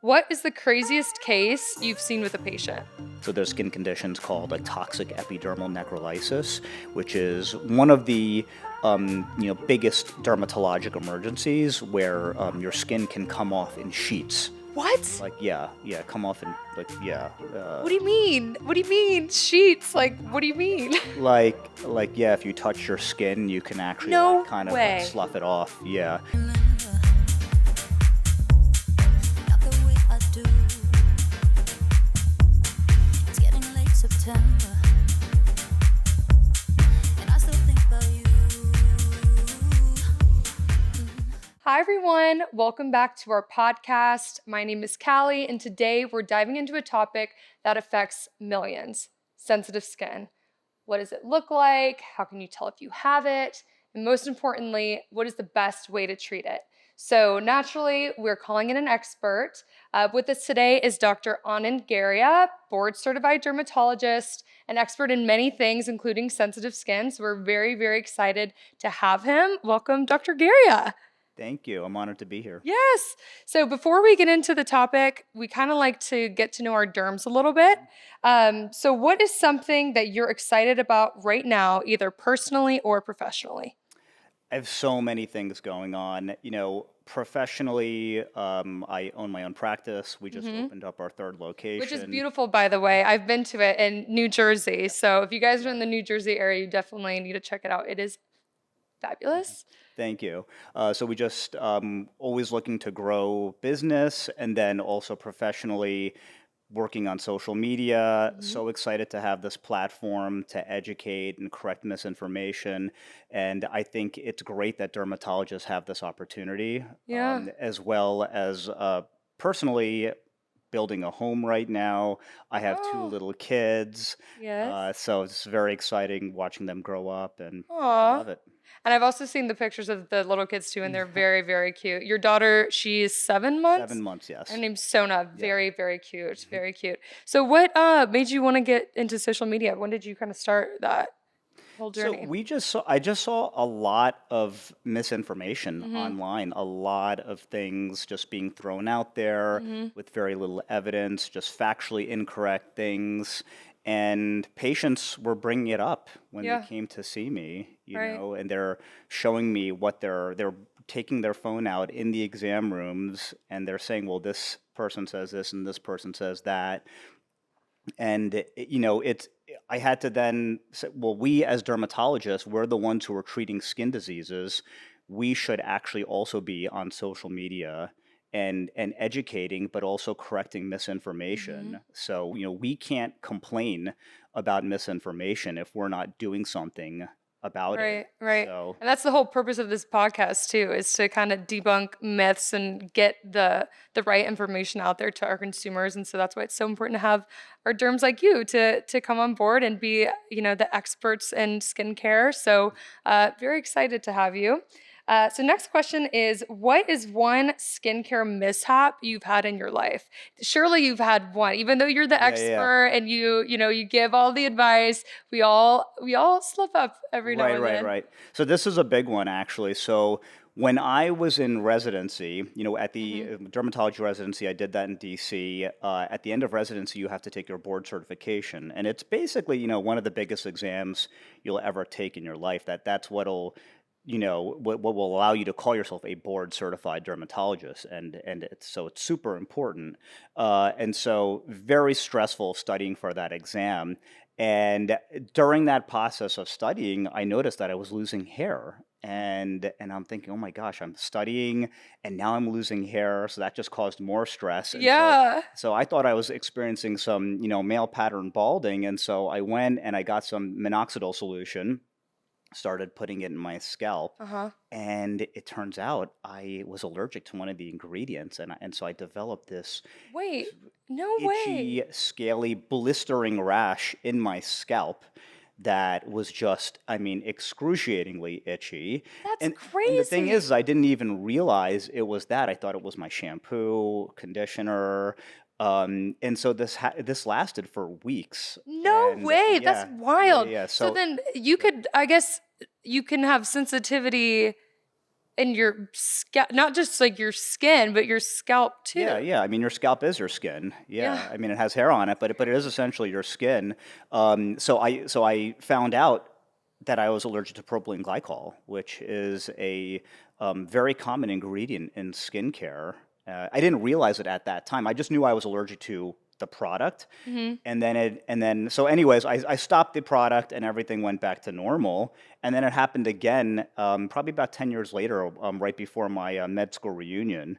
What is the craziest case you've seen with a patient? So there's skin conditions called a toxic epidermal necrolysis, which is one of the biggest dermatologic emergencies where your skin can come off in sheets. What? Come off in What do you mean? What do you mean? Sheets? Like, what do you mean? if you touch your skin, you can actually No kind of way. slough it off. Yeah. Not the way I do. It's getting late September, and I still think about you. Hi, everyone. Welcome back to our podcast. My name is Callie, and today we're diving into a topic that affects millions: sensitive skin. What does it look like? How can you tell if you have it? And most importantly, what is the best way to treat it? So naturally, we're calling in an expert. With us today is Dr. Aanand Geria, board-certified dermatologist, an expert in many things, including sensitive skin. So we're very, very excited to have him. Welcome, Dr. Geria. Thank you. I'm honored to be here. Yes. So before we get into the topic, we kind of like to get to know our derms a little bit. So what is something that you're excited about right now, either personally or professionally? I have so many things going on. Professionally, I own my own practice. We just opened up our third location. Which is beautiful, by the way. I've been to it in New Jersey. So if you guys are in the New Jersey area, you definitely need to check it out. It is fabulous. Thank you. So we just always looking to grow business and then also professionally working on social media. So excited to have this platform to educate and correct misinformation. And I think it's great that dermatologists have this opportunity, Yeah. as well as personally building a home right now. I have two Oh, little kids. yes. So it's very exciting watching them grow up, and I Aw. love it. And I've also seen the pictures of the little kids too, and they're very, very cute. Your daughter, she's 7 months. 7 months, Her yes. name's Sona. Yeah. Very, very cute. Very cute. So what made you want to get into social media? When did you kind of start that whole So journey? I just saw a lot of misinformation Mm-hmm. online, a lot of things just being thrown out there Mm-hmm. with very little evidence, just factually incorrect things. And patients were bringing it up when they Yeah. came to see me, Right. and they're showing me what they're taking their phone out in the exam rooms and they're saying, well, this person says this and this person says that. And it's I had to then say, well, we as dermatologists, we're the ones who are treating skin diseases. We should actually also be on social media and educating, but also correcting Mm-hmm. misinformation. So we can't complain about misinformation if we're not doing something about it. Right, right. So And that's the whole purpose of this podcast too, is to kind of debunk myths and get the right information out there to our consumers. And so that's why it's so important to have our derms like you to come on board and be, the experts in skincare. So very excited to have you. So next question is, what is one skincare mishap you've had in your life? Surely you've had one, even though you're the yeah. expert and you give all the advice. We all slip up every now and then. Right. So this is a big one, actually. So when I was in residency, at the Hmm. dermatology residency, I did that in DC. At the end of residency, you have to take your board certification, and it's basically, one of the biggest exams you'll ever take in your life. That's what'll what will allow you to call yourself a board certified dermatologist, and it's super important, and so very stressful studying for that exam. And during that process of studying, I noticed that I was losing hair. And I'm thinking, oh my gosh, I'm studying and now I'm losing hair. So that just caused more stress. And so Yeah. so I thought I was experiencing some, male pattern balding. And so I went and I got some minoxidil solution, started putting it in my scalp. Uh-huh. And it turns out I was allergic to one of the ingredients. And so I developed this Wait, no itchy, way. scaly, blistering rash in my scalp that was just, I mean, excruciatingly itchy. That's And the thing crazy. is, I didn't even realize it was that. I thought it was my shampoo, conditioner, and so this lasted for weeks. No And way. That's wild. yeah. So So then you could, I guess, you can have sensitivity in your scalp, not just like your skin, but your scalp Yeah, too. yeah. I mean, your scalp is your skin. Yeah. Yeah. I mean, it has hair on it, but it is essentially your skin. So I found out that I was allergic to propylene glycol, which is a very common ingredient in skincare. I didn't realize it at that time. I just knew I was allergic to the product, Hmm. so anyways, I stopped the product and everything went back to normal. And then it happened again, probably about 10 years later, right before my med school reunion.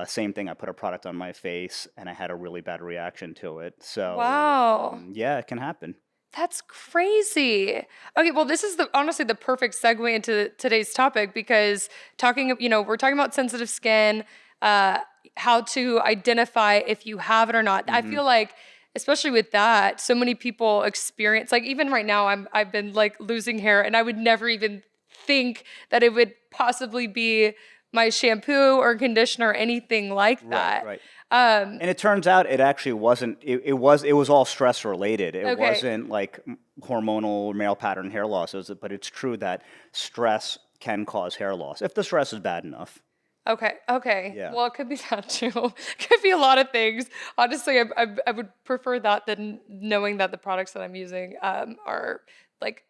Same thing, I put a product on my face and I had a really bad reaction to it. So Wow. yeah, it can happen. That's crazy. Okay, well, this is honestly the perfect segue into today's topic because we're talking about sensitive skin, uh, how to identify if you have it or not. I Hmm. feel like, especially with that, so many people experience, like even right now, I've been like losing hair, and I would never even think that it would possibly be my shampoo or conditioner or anything like Right, that. right. Um, And it turns out it actually wasn't. It was all stress related. It okay. wasn't like hormonal male pattern hair loss, but it's true that stress can cause hair loss if the stress is bad enough. Okay. Okay. Yeah. Well, it could be that too. Could be a lot of things. Honestly, I would prefer that than knowing that the products that I'm using are like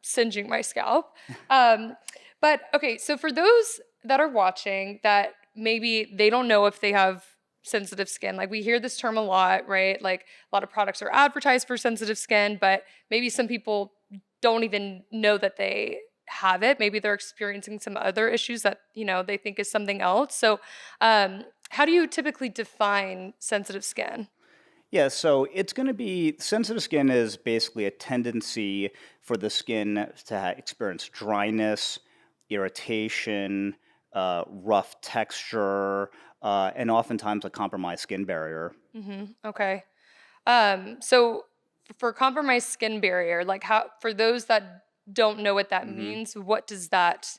singeing my scalp. Um, but okay, so for those that are watching that maybe they don't know if they have sensitive skin, like we hear this term a lot, right? Like a lot of products are advertised for sensitive skin, but maybe some people don't even know that they have it. Maybe they're experiencing some other issues that, they think is something else. So, how do you typically define sensitive skin? Yeah, so it's going to be sensitive skin is basically a tendency for the skin to experience dryness, irritation, rough texture, and oftentimes a compromised skin barrier. Okay. So for compromised skin barrier, like how for those that don't know what that Hmm. means, what does that,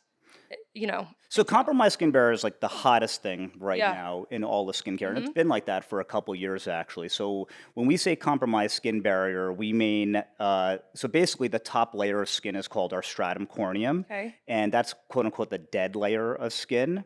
So entail? compromised skin barrier is like the hottest thing right Yeah. now in all of skincare, and it's Mm-hmm. been like that for a couple years actually. So when we say compromised skin barrier, we mean so basically the top layer of skin is called our stratum corneum, Okay. and that's quote unquote the dead layer of skin.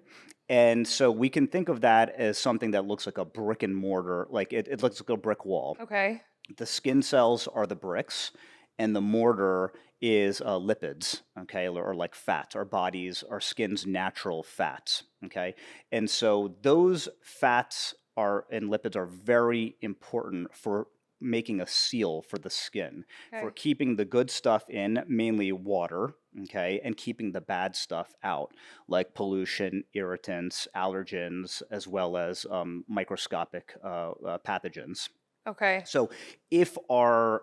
And so we can think of that as something that looks like a brick and mortar, like it looks like a brick wall. Okay. The skin cells are the bricks, and the mortar is lipids, okay, or like fats. Our bodies, our skin's natural fats, okay? And so those fats are and lipids are very important for making a seal for the skin, for Okay. keeping the good stuff in, mainly water, okay, and keeping the bad stuff out, like pollution, irritants, allergens, as well as microscopic pathogens. Okay. So if our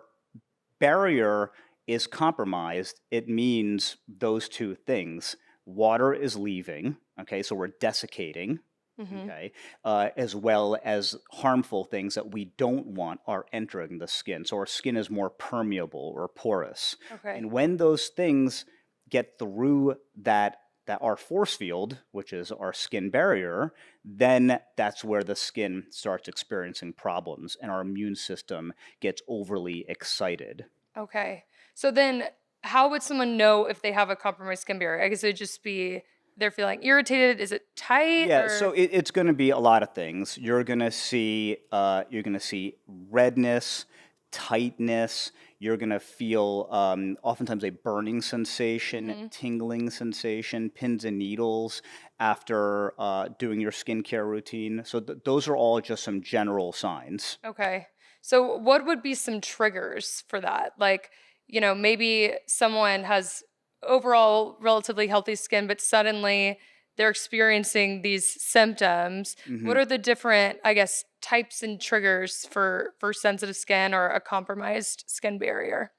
barrier is compromised, it means those two things. Water is leaving, okay, so we're desiccating, Mm-hmm. okay, as well as harmful things that we don't want are entering the skin. So our skin is more permeable or porous. Okay. And when those things get through that our force field, which is our skin barrier, then that's where the skin starts experiencing problems and our immune system gets overly excited. Okay. So then how would someone know if they have a compromised skin barrier? I guess it'd just be they're feeling irritated. Is it tight Yeah, so or it's going to be a lot of things. You're going to see redness, tightness. You're going to feel oftentimes a burning sensation, hmm. tingling sensation, pins and needles after doing your skincare routine. So those are all just some general signs. Okay. So what would be some triggers for that? Like, maybe someone has overall relatively healthy skin, but suddenly they're experiencing these symptoms. What Hmm. are the different, I guess, types and triggers for sensitive skin or a compromised skin barrier?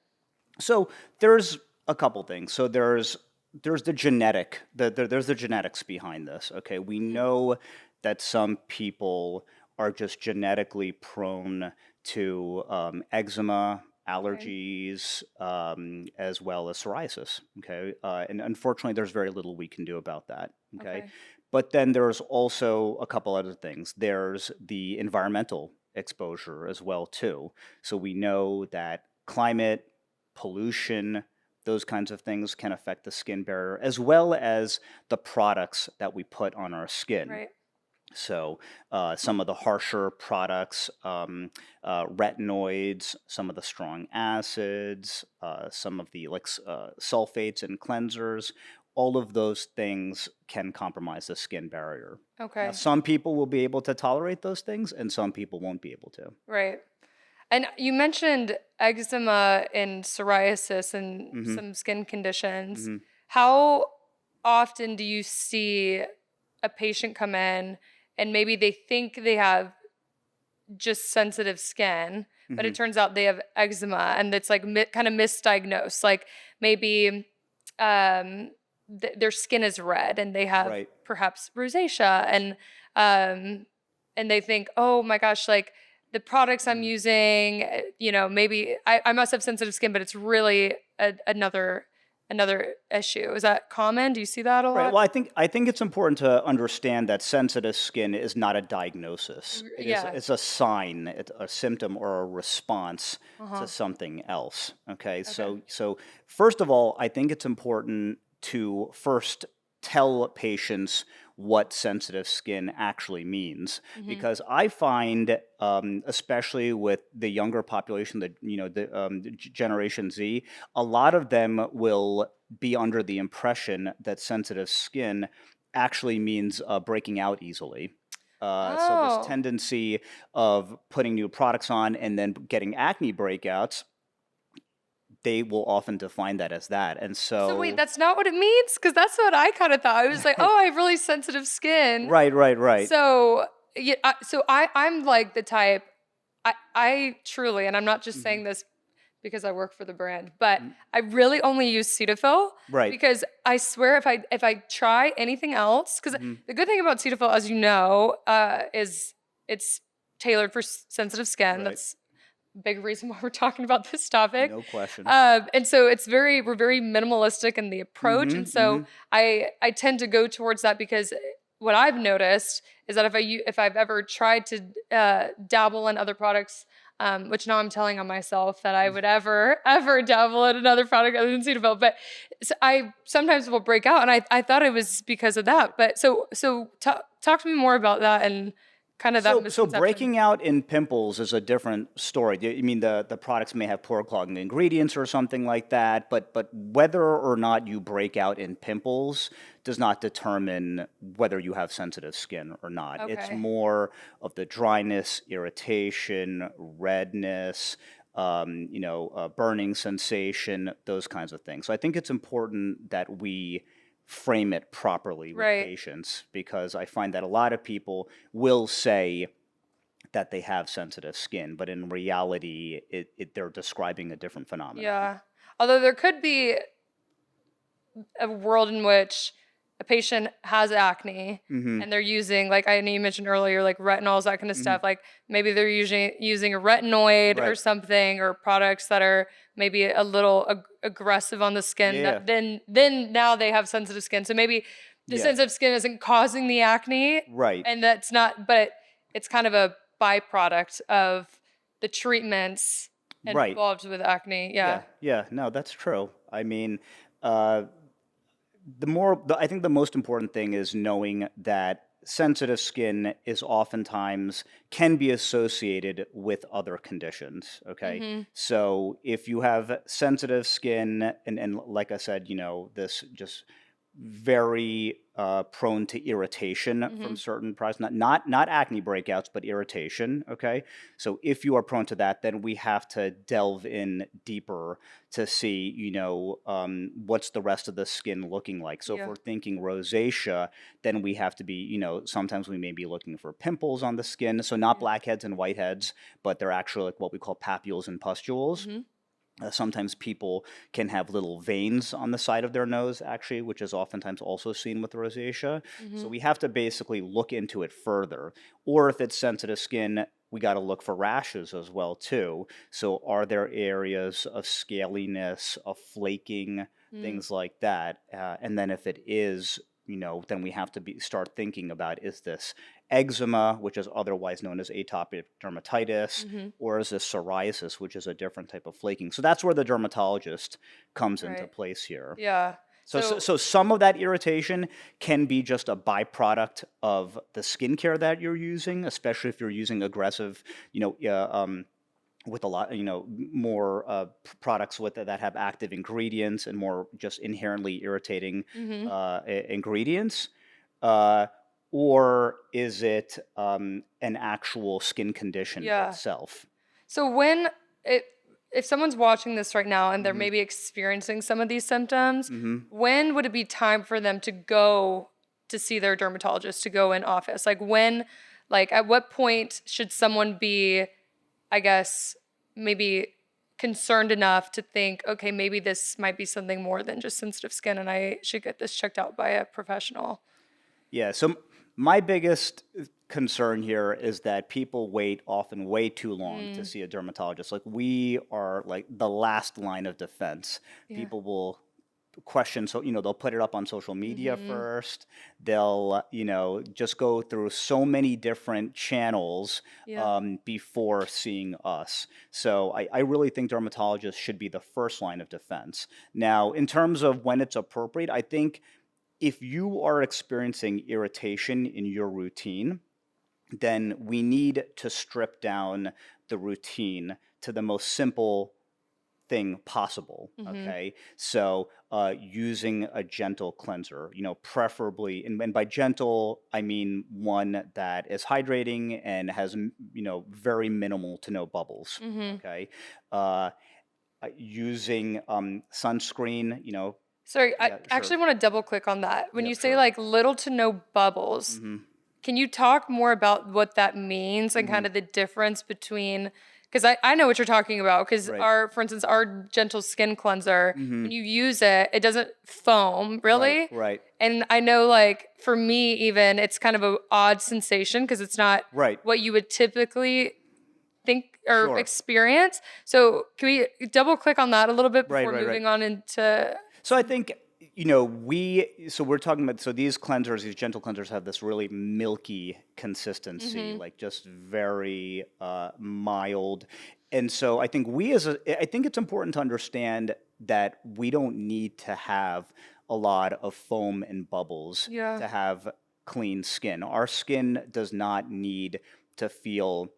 So there's a couple things. So there's the genetic there's the genetics behind this. Okay, we Mhm. know that some people are just genetically prone to eczema, Okay. allergies, as well as psoriasis. Okay, and unfortunately, there's very little we can do about that. Okay, Okay. but then there's also a couple other things. There's the environmental exposure as well too. So we know that climate pollution, those kinds of things can affect the skin barrier, as well as the products that we put on our skin. Right. So some of the harsher products, retinoids, some of the strong acids, some of the sulfates and cleansers, all of those things can compromise the skin barrier. Now, Okay. some people will be able to tolerate those things, and some people won't be able to. Right. And you mentioned eczema and psoriasis and Hmm. some skin conditions. Hmm. How often do you see a patient come in and maybe they think they have just sensitive skin, but Hmm. it turns out they have eczema and it's like kind of misdiagnosed. Like maybe um, their skin is red and they have Right. perhaps rosacea um, and they think, oh my gosh, like the products I'm Mm. using, maybe I must have sensitive skin, but it's really another issue. Is that common? Do you see that a Right. lot? Well, I think it's important to understand that sensitive skin is not a diagnosis. Yeah. It's a sign, it's a symptom or a response to Uh-huh. something else. Okay. Okay. So first of all, I think it's important to first tell patients what sensitive skin actually means, Hmm. because I find, especially with the younger population, the Generation Z, a lot of them will be under the impression that sensitive skin actually means breaking out easily. So this Oh. tendency of putting new products on and then getting acne breakouts, they will often define that as that. And So wait, so, that's not what it means? Because that's what I kind of thought. I was like, oh, I have really sensitive skin. right, right, right. So yeah, I'm like the type. I truly, and I'm not just Hmm. saying this because I work for the brand, but I really only use Cetaphil Right. because I swear if I try anything else, because Hmm. the good thing about Cetaphil, as you know, is it's tailored for sensitive skin. Right. That's big reason why we're talking about this topic. No question. And so we're very minimalistic in the approach, Hmm. and so Hmm. I tend to go towards that because what I've noticed is that if I've ever tried to dabble in other products, which now I'm telling on myself that I would ever dabble in another product other than Cetaphil, but I sometimes will break out, and I thought it was because of Right. that. But talk to me more about that and kind of that So misconception. breaking out in pimples is a different story. You mean the products may have poor clogging ingredients or something like that, but whether or not you break out in pimples does not determine whether you have sensitive skin or not. It's Okay. more of the dryness, irritation, redness, burning sensation, those kinds of things. So I think it's important that we frame it properly with Right. patients, because I find that a lot of people will say that they have sensitive skin, but in reality, they're describing a different phenomenon. Yeah. Although there could be a world in which a patient has acne Hmm. and they're using, like I know you mentioned earlier, like retinols, that kind of Hmm. stuff. Like maybe they're using a retinoid or Right. something, or products that are maybe a little aggressive on the skin. Yeah. That then now they have sensitive skin. So maybe the Yeah. sensitive skin isn't causing the acne, Right. and that's not, but it's kind of a byproduct of the treatments Right. involved with acne. Yeah. Yeah. Yeah. No, that's true. I mean, uh, I think the most important thing is knowing that sensitive skin is oftentimes can be associated with other conditions. Okay. Mm-hmm. So if you have sensitive skin, and like I said, this just very prone to irritation Mm-hmm. from certain products, not acne breakouts, but irritation. Okay, so if you are prone to that, then we have to delve in deeper to see, what's the rest of the skin looking like. So if Yeah. we're thinking rosacea, then we have to be, sometimes we may be looking for pimples on the skin. So not Yeah. blackheads and whiteheads, but they're actually like what we call papules and pustules. Mm-hmm. Sometimes people can have little veins on the side of their nose, actually, which is oftentimes also seen with rosacea. So Mm-hmm. we have to basically look into it further. Or if it's sensitive skin, we got to look for rashes as well too. So are there areas of scaliness, of flaking, Mm. things like that? And then if it is then we have to start thinking about, is this eczema, which is otherwise known as atopic dermatitis, or is this psoriasis, which is a different type of flaking? So that's where the dermatologist comes into Right. place here. Yeah. So some of that irritation can be just a byproduct of the skincare that you're using, especially if you're using aggressive, with a lot, more products that have active ingredients and more just inherently irritating Mhm. ingredients. Uh, or is it an actual skin condition Yeah. itself? So when it if someone's watching this right now and they're Hmm. maybe experiencing some of these symptoms, Hmm. when would it be time for them to go to see their dermatologist, to go in office? Like at what point should someone be, I guess, maybe concerned enough to think, okay, maybe this might be something more than just sensitive skin and I should get this checked out by a professional? Yeah, so my biggest concern here is that people wait often way too long to Mm, see a dermatologist. Like, we are like the last line of defense. yeah. People will question, so they'll put it up on social media Mhm. first. They'll just go through so many different channels Yeah. before seeing us. So I really think dermatologists should be the first line of defense. Now, in terms of when it's appropriate, I think if you are experiencing irritation in your routine, then we need to strip down the routine to the most simple thing possible. Mhm. Okay, so using a gentle cleanser, preferably, and by gentle I mean one that is hydrating and has very minimal to no bubbles. Mhm. Okay, uh, using sunscreen. Sorry, I Yeah, sure. actually want to double click on that. When you Yep, say sure. like little to no bubbles, Hmm. can you talk more about what that means and Hmm. kind of the difference between, because I know what you're talking about, because Right. for instance, our gentle skin cleanser, Hmm. when you use it, it doesn't foam Right. really. Right. And I know like for me even, it's kind of a odd sensation because it's not Right. what you would typically think or Sure. experience. So can we double click on that a little bit Right. before Right. Right. moving on into So I think we're talking about, so these cleansers, these gentle cleansers, have this really milky consistency, Mhm. like just very mild. And so I think it's important to understand that we don't need to have a lot of foam and bubbles Yeah. to have clean skin. Our skin does not need to feel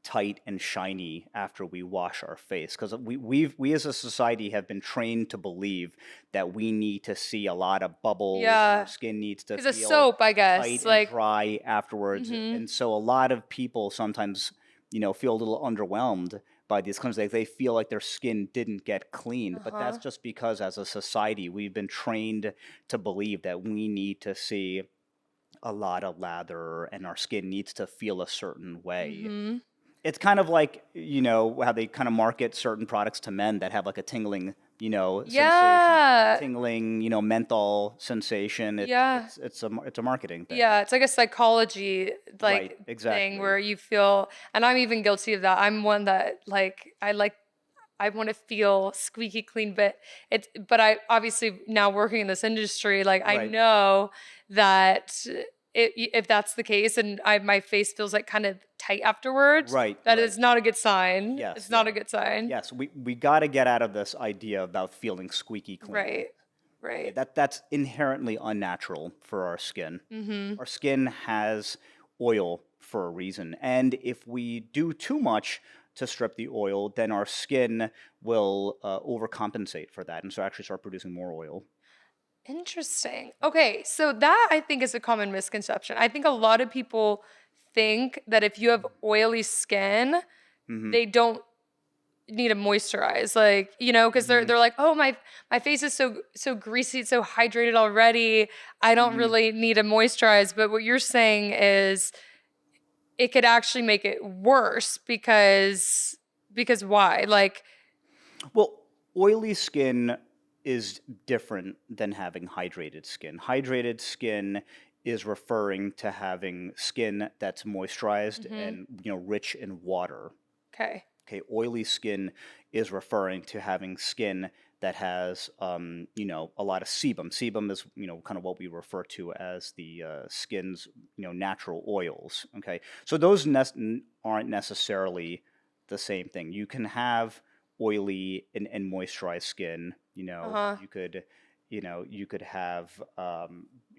tight and shiny after we wash our face, because we as a society have been trained to believe that we need to see a lot of bubbles and our Yeah. skin needs to Because a feel soap, I tight guess. and Like, dry afterwards. mhm. And so a lot of people sometimes feel a little underwhelmed by these claims. Like, they feel like their skin didn't get cleaned, but that's Uh-huh. just because as a society we've been trained to believe that we need to see a lot of lather and our skin needs to feel a certain way. Mhm. It's kind of like, how they kind of market certain products to men that have like a tingling, sensation, Yeah. tingling, menthol sensation. Yeah. It's a marketing thing. Yeah, it's like a psychology Right, like thing exactly. where you feel, and I'm even guilty of that. I'm one that I want to feel squeaky clean, but I obviously now working in this industry, like I Right, know that if that's the case and my face feels like kind of tight afterwards, right, that right. is not a good sign. Yes, It's not a yeah. good sign. Yes, we got to get out of this idea about feeling squeaky clean. Right. Yeah, Right. that's inherently unnatural for our skin. Mhm. Our skin has oil for a reason, and if we do too much to strip the oil, then our skin will overcompensate for that, and so actually start producing more oil. Interesting. Okay, so that I think is a common misconception. I think a lot of people think that if you have oily skin, Hmm. they don't need to moisturize. Like, because they're Hmm. they're like, "Oh, my face is so greasy, it's so hydrated already. I don't Hmm. really need to moisturize." But what you're saying is it could actually make it worse because why? Like, Well, oily skin is different than having hydrated skin. Hydrated skin is referring to having skin that's moisturized mhm. and rich in water. Okay. Okay, oily skin is referring to having skin that has, a lot of sebum. Sebum is, kind of what we refer to as the skin's, natural oils. Okay, so those aren't necessarily the same thing. You can have oily and moisturized skin. Uh-huh. You could have, a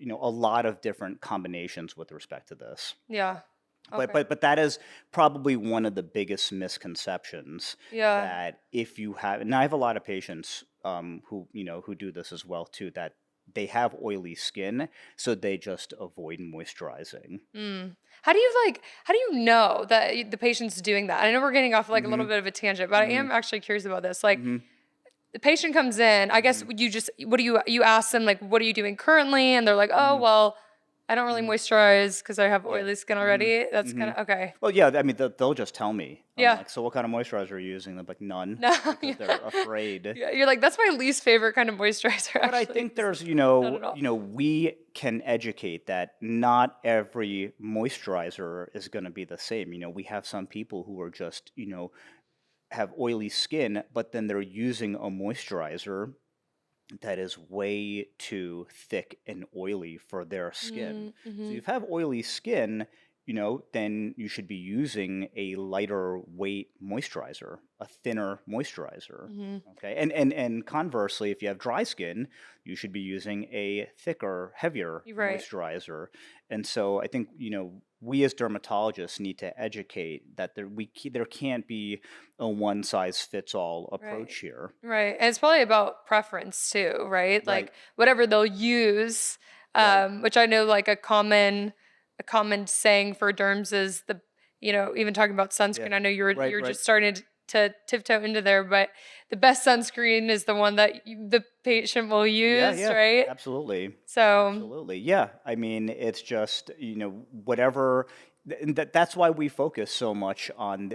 lot of different combinations with respect to this. Yeah. But Okay. but that is probably one of the biggest misconceptions Yeah. that if you have, and I have a lot of patients who do this as well too, that they have oily skin, so they just avoid moisturizing. Mm. How do you know that the patient's doing that? I know we're getting off like a little Hmm. bit of a tangent, but I Hmm. am actually curious about this. Like Hmm. the patient comes in, I guess Hmm. you just what do you ask them like what are you doing currently? And they're like, "Oh, Hmm. well, I don't really Hmm. moisturize because I have Yeah. oily skin Hmm. already." That's Hmm. kind of okay. Well, yeah. I mean, they'll just tell me. I'm Yeah. like, so what kind of moisturizer are you using? They're like, none, No. because they're afraid. Yeah, you're like, "That's my least favorite kind of moisturizer But I actually." think It's there's, not at all. we can educate that not every moisturizer is going to be the same. We have some people who are just, have oily skin, but then they're using a moisturizer that is way too thick and oily for their skin. So Mhm. if you have oily skin, then you should be using a lighter weight moisturizer, a thinner moisturizer. Mhm. Okay. And conversely, if you have dry skin, you should be using a thicker, heavier You're right. moisturizer. And so I think, we as dermatologists need to educate that there can't be a one size fits all Right. approach here. Right. And it's probably about preference too, right? Right. Like whatever they'll use, Right. which I know like a common saying for derms is even talking about Yeah. sunscreen. I know Right. you're Right. just starting to tiptoe into there, but the best sunscreen is the one that the patient will Yeah. use, Yeah. right? Absolutely. So, Absolutely. Yeah. I mean, it's just, whatever. And that's why we focus so much on,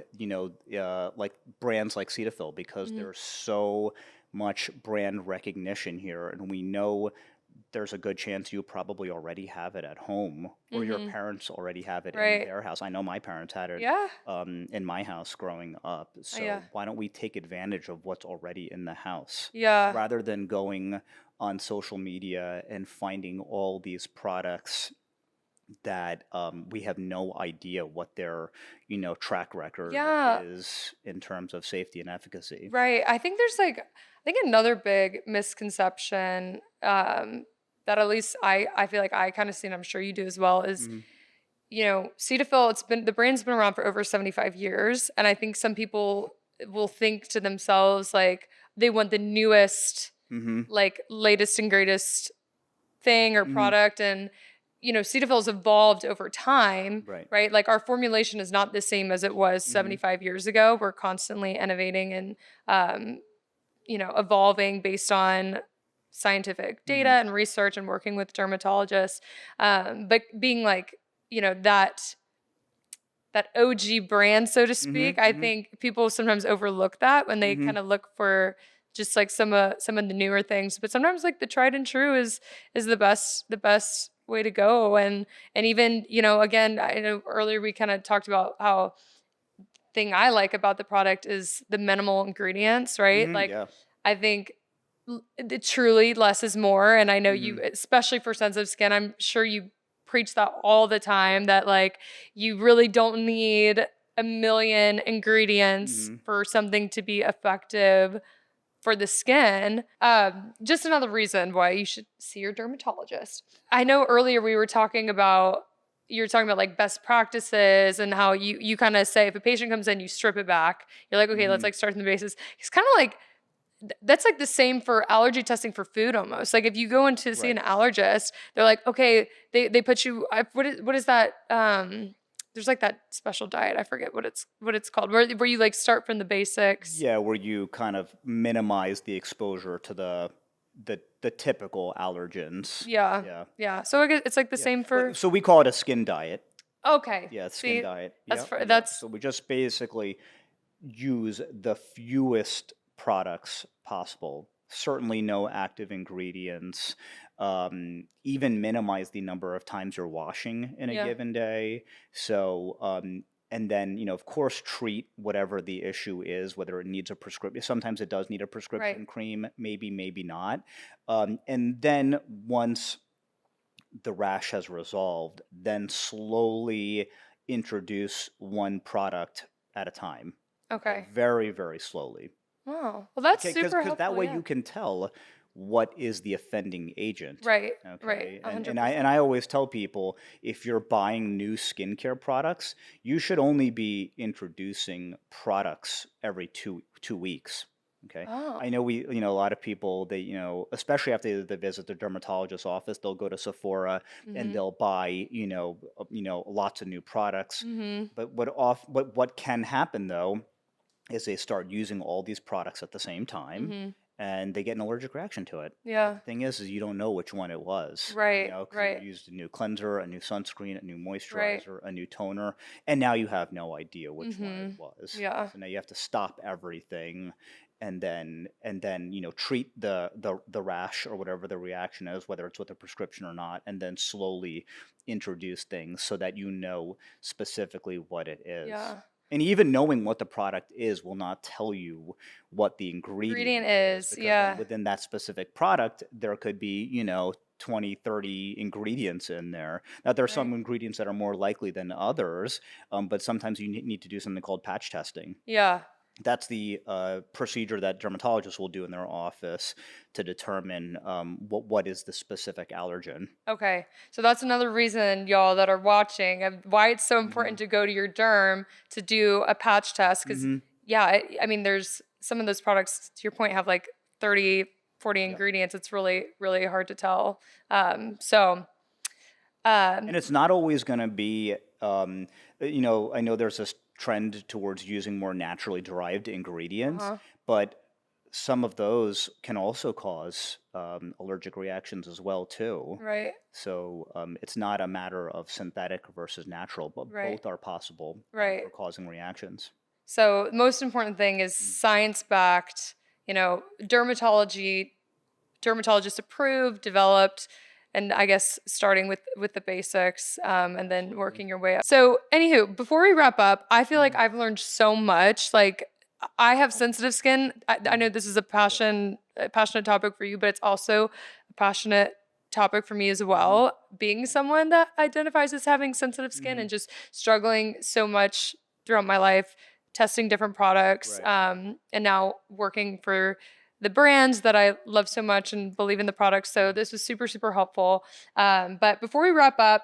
like brands like Cetaphil, because mhm, there's so much brand recognition here. And we know there's a good chance you probably already have it at home, or your mhm, parents already have it in right. their house. I know my parents had it Yeah. in my house growing up. Yeah. So why don't we take advantage of what's already in the house Yeah. rather than going on social media and finding all these products that we have no idea what their track record Yeah. is in terms of safety and efficacy. Right. I think another big misconception that at least I feel like I kind of see, and I'm sure you do as well, is Hmm. Cetaphil. The brand's been around for over 75 years, and I think some people will think to themselves like they want the newest, Hmm. like latest and greatest thing or Hmm. product, and Cetaphil's evolved over time, Right. right? Like our formulation is not the same as it was Hmm. 75 years ago. We're constantly innovating and um, evolving based on scientific data Hmm. and research and working with dermatologists. But being like, that OG brand, so to Hmm. speak, I Hmm. think people sometimes overlook that when they Hmm. kind of look for just like some of the newer things. But sometimes like the tried and true is the best way to go. And even, again, I know earlier we kind of talked about how thing I like about the product is the minimal ingredients, right? Hmm. Like Yeah. I think truly less is more. And I know you, Hmm. especially for sensitive skin, I'm sure you preach that all the time that like you really don't need a million ingredients Hmm. for something to be effective for the skin. Just another reason why you should see your dermatologist. I know earlier you were talking about like best practices and how you kind of say if a patient comes in, you strip it back. You're like, okay, let's Hmm. like start from the basis. It's kind of like that's like the same for allergy testing for food almost. Like if you go in to see an Right. allergist, they're like, okay, they put you. What is that? There's like that special diet. I forget what it's called. Where you like start from the basics. Yeah, where you kind of minimize the exposure to the typical allergens. Yeah, Yeah. yeah. So I guess it's like the Yeah. same for. So we call it a skin diet. Okay, Yeah, skin see, diet. that's Yeah. for Yeah. that's So we just basically use the fewest products possible. Certainly no active ingredients. Even minimize the number of times you're washing in a yeah. given day. So and then, of course, treat whatever the issue is, whether it needs a prescription. Sometimes it does need a Right. prescription cream, maybe not. And then once the rash has resolved, then slowly introduce one product at a time. Okay, Okay. very, very slowly. Oh, well, that's Okay, because super that helpful. way Yeah. you can tell what is the offending agent. Right. Right. Okay, and 100%. I always tell people, if you're buying new skincare products, you should only be introducing products every two weeks. Okay, I Oh. know a lot of people, they, especially after they visit their dermatologist office, they'll go to Sephora and Mhm. they'll buy, lots of new products. Mhm. But what can happen though is they start using all these products at the same time Mhm. and they get an allergic reaction to it. But Yeah. the thing is you don't know which one it was, Right. because you Right. used a new cleanser, a new sunscreen, a new Right. moisturizer, a new toner, and now you have no idea which one it Mhm. was. Yeah. So now you have to stop everything and then treat the rash or whatever the reaction is, whether it's with a prescription or not, and then slowly introduce things so that you know specifically what it is. Yeah. And even knowing what the product is will not tell you what the Ingredient ingredient is, is. because then Yeah. within that specific product, there could be, 20, 30 ingredients in there. Now, there are Right. some ingredients that are more likely than others, but sometimes you need to do something called patch testing. Yeah. That's the procedure that dermatologists will do in their office to determine what is the specific allergen. Okay. So that's another reason, y'all that are watching, of why it's so Hmm. important to go to your derm to do a patch test. Because, Hmm. yeah, I mean, there's some of those products, to your point, have like 30, 40 Yep. ingredients. It's really, really hard to tell. So, um, And it's not always going to be, I know there's this trend towards using more naturally derived ingredients, uh-huh. but some of those can also cause allergic reactions as well too. Right. So it's not a matter of synthetic versus natural, but Right. both are possible Right. for causing reactions. So, most important thing is Mm. science-backed, dermatologist approved, developed, and I guess starting with the basics, and then Absolutely. working your way up. So, anywho, before we wrap up, I feel like Hmm. I've learned so much. Like, I have sensitive skin. I know Hmm. this is a Yep. passionate topic for you, but it's also a passionate topic for me as Hmm. well. Being someone that identifies as having sensitive skin Hmm. and just struggling so much throughout my life, testing different products, Right. and now working for the brands that I love so much and believe in the products. So Hmm. this was super, super helpful. But before we wrap up,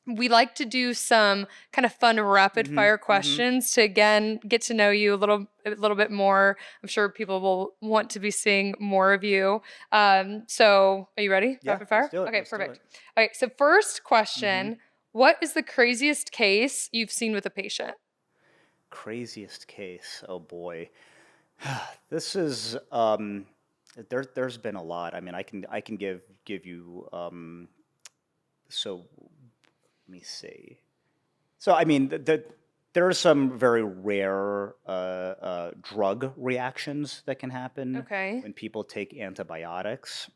we like to do some kind of fun rapid Hmm. fire Hmm. questions to again get to know you a little bit more. I'm sure people will want to be seeing more of you. So are you ready? Yeah, Rapid let's fire? do it. Okay, Let's do it. perfect. Okay, so first Hmm. question, what is the craziest case you've seen with a patient? Craziest case. Oh boy. This is there's been a lot. I mean, I can give you so let me see. So I mean, there are some very rare drug reactions that can happen Okay. when people take antibiotics.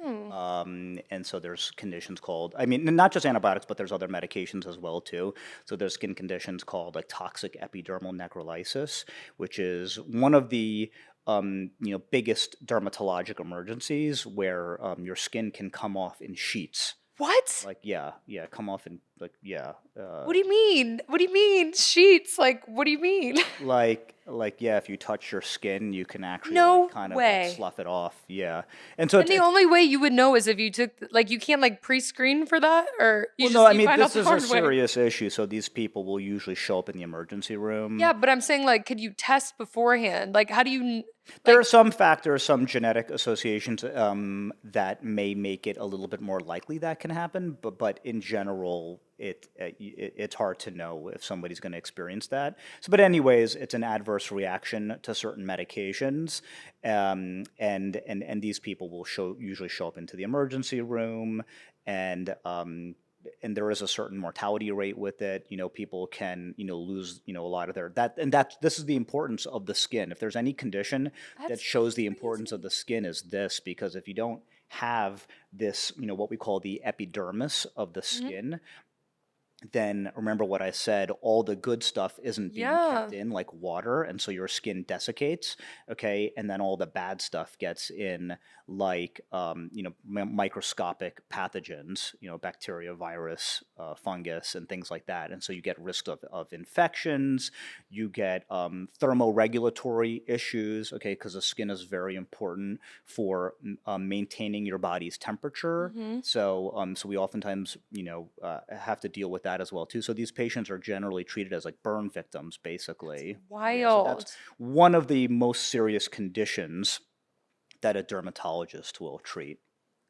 Oh, And so there's conditions called, I mean, not just antibiotics, but there's other medications as well too. So there's skin conditions called like toxic epidermal necrolysis, which is one of the biggest dermatologic emergencies where your skin can come off in sheets. what? Like yeah, come off in like yeah. What do you mean? What do you mean? Sheets? Like, what do you mean? Like yeah, if you touch your skin, you can actually like No kind of like way. slough it off. Yeah, and so And the it's only way you would know is if you took, like, you can't like pre-screen for that, or well, no, I you mean, find out this the is a hard way. serious issue, so these people will usually show up in the emergency room. Yeah, but I'm saying, like, could you test beforehand? Like, how do you, There like, are some factors, some genetic associations that may make it a little bit more likely that can happen, but in general, it's hard to know if somebody's going to experience that. So, but anyways, it's an adverse reaction to certain medications, and these people will usually show up into the emergency room, and and there is a certain mortality rate with it. People can lose a lot of their this is the importance of the skin. If there's any condition that that's shows the importance of crazy. the skin is this, because if you don't have this, what we call the epidermis of the Mhm. skin, then remember what I said, all the good stuff isn't being kept Yeah. in like water, and so your skin desiccates, okay? And then all the bad stuff gets in like, microscopic pathogens, bacteria, virus, fungus, and things like that. And so you get risk of infections, you get thermoregulatory issues, okay? Because the skin is very important for maintaining your body's temperature. Mm-hmm. So we oftentimes, have to deal with that as well too. So these patients are generally treated as like burn victims, basically. Yeah, so that's Wild. one of the most serious conditions that a dermatologist will treat.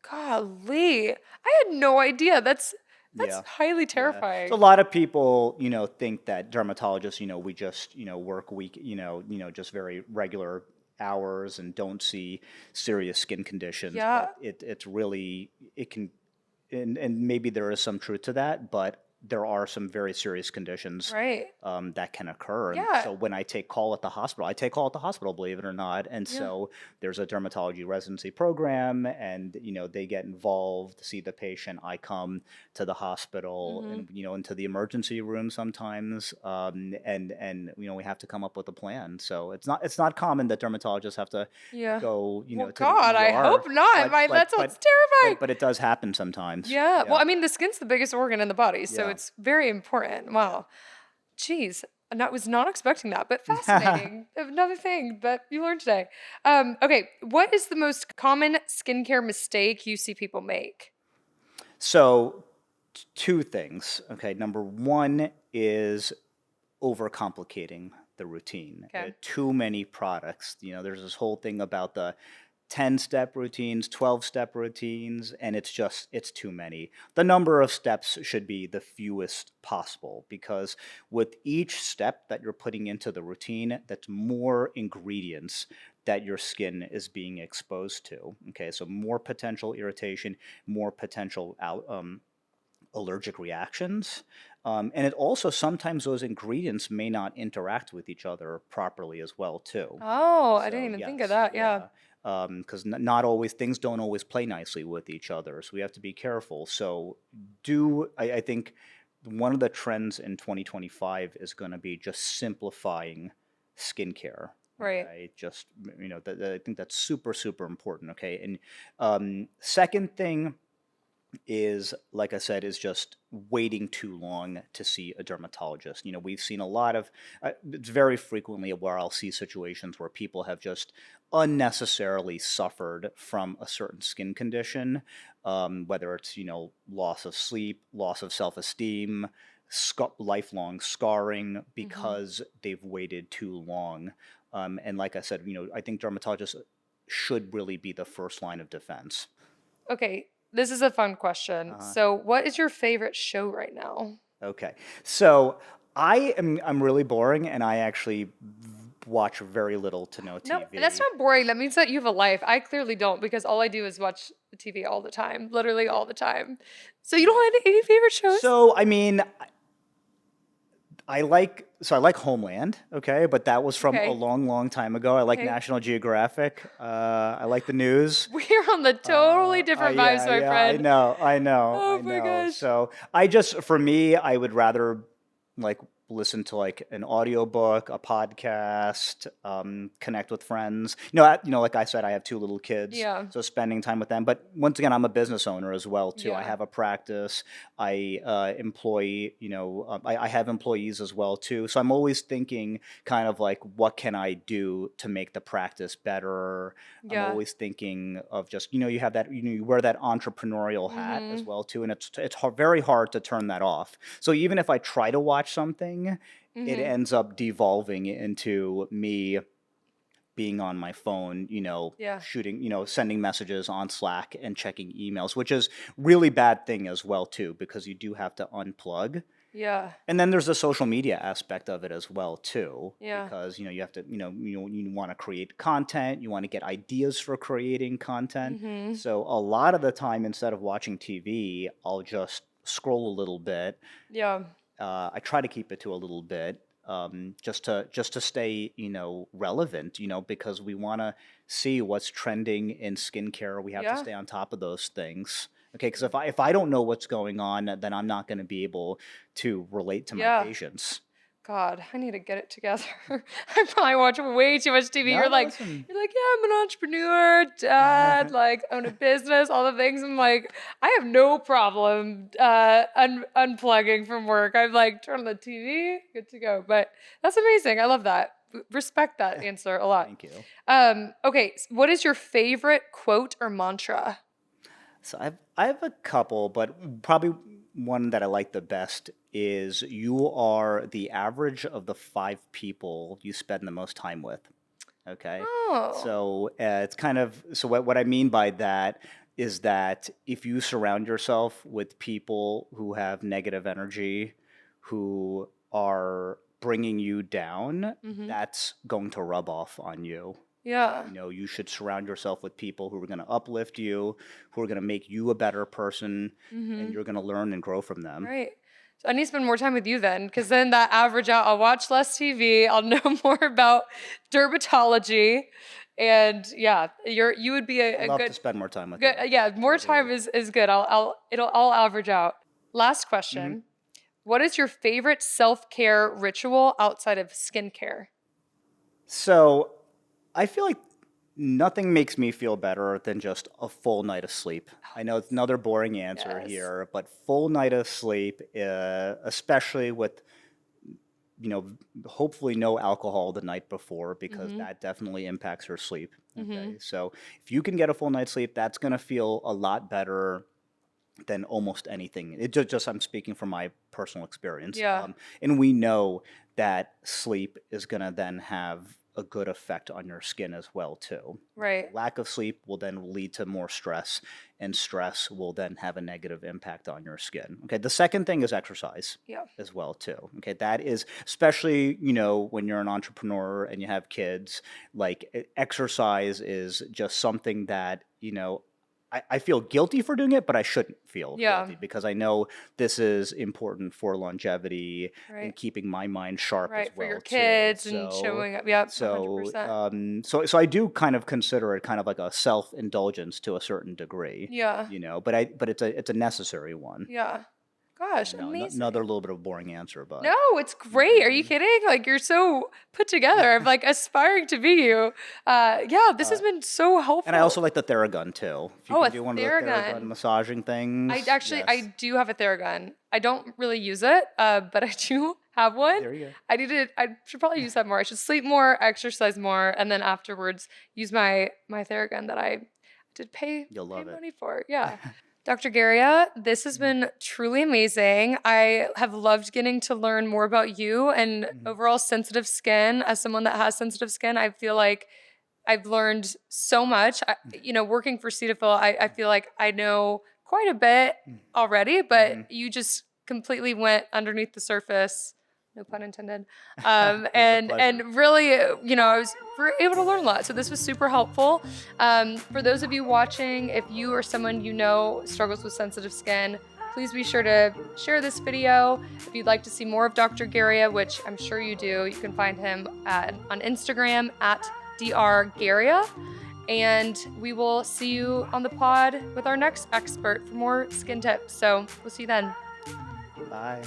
Golly. I had no idea. That's Yeah. highly Yeah. So a terrifying. lot of people, think that dermatologists, we just, work week, just very regular hours and don't see serious skin conditions, Yeah. but it's really, it can, and maybe there is some truth to that, but there are some very serious conditions Right. that can occur. And Yeah. so when I take call at the hospital, I take call at the hospital, believe it or not. And Yeah. so there's a dermatology residency program, and they get involved to see the patient. I come to the hospital Mm-hmm. and into the emergency room sometimes, and we have to come up with a plan. So it's not common that dermatologists have to Yeah. go Well, to the God, I hope ER, not. but That but sounds but terrifying. but but it does happen sometimes. Yeah. Well, Yeah, I mean, the skin's the biggest organ in the body, so yeah, it's very important. yeah. Wow. Jeez. And I was not expecting that, but fascinating. Another thing that you learned today. Okay. What is the most common skincare mistake you see people make? So, two things. Okay, number one is overcomplicating the routine. Okay. Too many products. There's this whole thing about the 10-step routines, 12-step routines, and it's too many. The number of steps should be the fewest possible, because with each step that you're putting into the routine, that's more ingredients that your skin is being exposed to. Okay, so more potential irritation, more potential allergic reactions. And it also, sometimes those ingredients may not interact with each other properly as well too. Oh, I didn't So even think of yes, that. Yeah. yeah, because not always, things don't always play nicely with each other. So we have to be careful. So I think one of the trends in 2025 is going to be just simplifying skincare. Right. Okay, just I think that's super super important. Okay, and second thing is, like I said, is just waiting too long to see a dermatologist. We've seen a lot of, it's very frequently where I'll see situations where people have just unnecessarily suffered from a certain skin condition, whether it's, loss of sleep, loss of self esteem, lifelong scarring, Mm-hmm. because they've waited too long. And like I said, I think dermatologists should really be the first line of defense. Okay. This is a fun question. Uh, So, what is your favorite show right now? Okay. So I'm really boring, and I actually watch very little to no No, that's TV. not boring. That means that you have a life. I clearly don't because all I do is watch TV all the time, literally Yeah. all the time. So you don't Yeah. have any favorite shows? So I mean, I like Homeland, okay, but that was from a Okay. long, long time ago. I like Okay. National Geographic. I like the news. We're on the totally different vibes, Yeah, my yeah, I friend. know, I know, Oh I my know. gosh. So for me, I would rather like listen to like an audiobook, a podcast, connect with friends. Like I said, I have two little kids, Yeah. so spending time with them. But once again, I'm a business owner as well too. I Yeah. have a practice. I employ, I have employees as well too. So I'm always thinking kind of like, what can I do to make the practice better? I'm Yeah. always thinking of just, you have that, you wear that entrepreneurial hat as Mhm. well too, and it's very hard to turn that off. So even if I try to watch something, it Mhm. ends up devolving into me being on my phone, Yeah. shooting, sending messages on Slack and checking emails, which is really bad thing as well too, because you do have to unplug. Yeah. And then there's the social media aspect of it as well too, Yeah. because you have to, you want to create content, you want to get ideas for creating content. Mhm. So a lot of the time, instead of watching TV, I'll just scroll a little bit. Yeah. I try to keep it to a little bit, just to stay, relevant, because we want to see what's trending in skincare. We have to Yeah. stay on top of those things. Okay, because if I don't know what's going on, then I'm not going to be able to relate to my Yeah. patients. God, I need to get it together. I probably watch way too much TV. No, You're like, listen. yeah, I'm an entrepreneur, dad, like own a business, all the things. I'm like, I have no problem unplugging from work. I'm like, turn on the TV, good to go. But that's amazing. I love that. Respect that answer a lot. Thank you. Okay, what is your favorite quote or mantra? So I have a couple, but probably one that I like the best is you are the average of the 5 people you spend the most time with. Okay. Oh, So it's kind of so what I mean by that is that if you surround yourself with people who have negative energy, who are bringing you down, that's going to rub off on you. yeah. You should surround yourself with people who are going to uplift you, who are going to make you a better person, and you're going to learn and grow from them. Right. So I need to spend more time with you then, because then that average out, I'll watch less TV, I'll know more about dermatology, and yeah, you would be I'd a love good to spend more time with good you. yeah, more Totally. time is good. It'll all average out. Last question. What is your favorite self-care ritual outside of skincare? So I feel like nothing makes me feel better than just a full night of sleep. I know it's another boring answer Yes. here, but full night of sleep, especially with hopefully no alcohol the night before because that definitely impacts your sleep. Okay, so if you can get a full night's sleep, that's going to feel a lot better than almost anything. It just I'm speaking from my personal experience. Yeah. And we know that sleep is going to then have a good effect on your skin as well too. Right. Lack of sleep will then lead to more stress, and stress will then have a negative impact on your skin. Okay, the second thing is exercise Yeah. as well too. Okay, that is especially when you're an entrepreneur and you have kids, like exercise is just something that I feel guilty for doing it, but I shouldn't feel Yeah. guilty because I know this is important for longevity and Right. keeping my mind sharp as Right. For well your too. kids and So, showing up. Yep. so, 100%. so I do kind of consider it kind of like a self-indulgence to a certain degree, Yeah. but it's a necessary one. Yeah. Gosh, I know, amazing. another little bit of a boring answer, but No, it's great. Are you kidding? Like you're so put together. I'm like aspiring to be you. Yeah, this has been so and I also helpful. like the Theragun too. If you Oh, can a do one of the Theragun Theragun. massaging things, I yes. do have a Theragun. I don't really use it, but I do have one. There you go. I should probably use that more. I should sleep more, exercise more, and then afterwards use my Theragun that I did You'll pay love it. money for. Yeah. Dr. Geria, this has been truly amazing. I have loved getting to learn more about you and overall sensitive skin. As someone that has sensitive skin, I feel like I've learned so much. Working for Cetaphil, I feel like I know quite a bit already, but you just completely went underneath the surface. No pun intended. It was a pleasure. And really, I was able to learn a lot. So this was super helpful. For those of you watching, if you or someone you know struggles with sensitive skin, please be sure to share this video. If you'd like to see more of Dr. Geria, which I'm sure you do, you can find him on Instagram at Dr. Geria. And we will see you on the pod with our next expert for more skin tips. So we'll see you then. Bye.